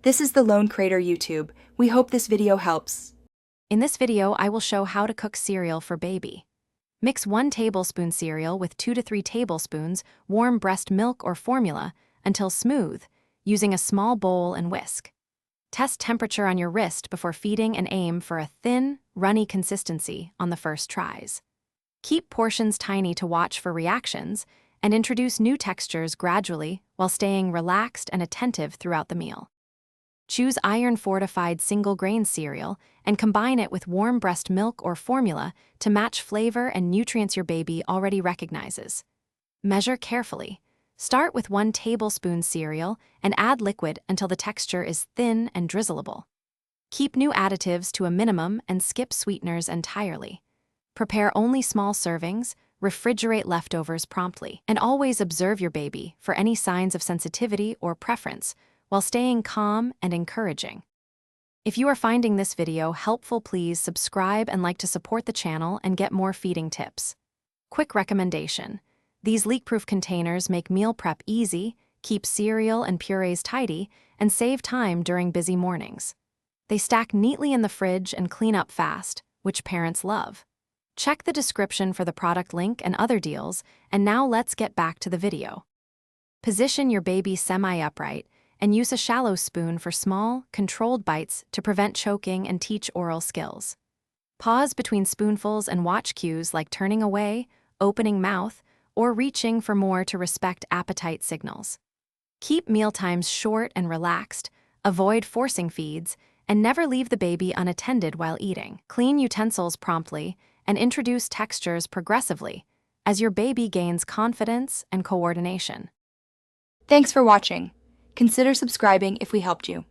This is the Lone Crater YouTube. We hope this video helps. In this video, I will show how to cook cereal for baby. Mix 1 tablespoon cereal with 2 to 3 tablespoons warm breast milk or formula until smooth, using a small bowl and whisk. Test temperature on your wrist before feeding and aim for a thin, runny consistency on the first tries. Keep portions tiny to watch for reactions and introduce new textures gradually while staying relaxed and attentive throughout the meal. Choose iron-fortified single-grain cereal and combine it with warm breast milk or formula to match flavor and nutrients your baby already recognizes. Measure carefully. Start with 1 tablespoon cereal and add liquid until the texture is thin and drizzleable. Keep new additives to a minimum and skip sweeteners entirely. Prepare only small servings, refrigerate leftovers promptly, and always observe your baby for any signs of sensitivity or preference while staying calm and encouraging. If you are finding this video helpful, please subscribe and like to support the channel and get more feeding tips. Quick recommendation: these leak-proof containers make meal prep easy, keep cereal and purees tidy, and save time during busy mornings. They stack neatly in the fridge and clean up fast, which parents love. Check the description for the product link and other deals, and now let's get back to the video. Position your baby semi-upright and use a shallow spoon for small, controlled bites to prevent choking and teach oral skills. Pause between spoonfuls and watch cues like turning away, opening mouth, or reaching for more to respect appetite signals. Keep mealtimes short and relaxed, avoid forcing feeds, and never leave the baby unattended while eating. Clean utensils promptly and introduce textures progressively as your baby gains confidence and coordination. Thanks for watching. Consider subscribing if we helped you.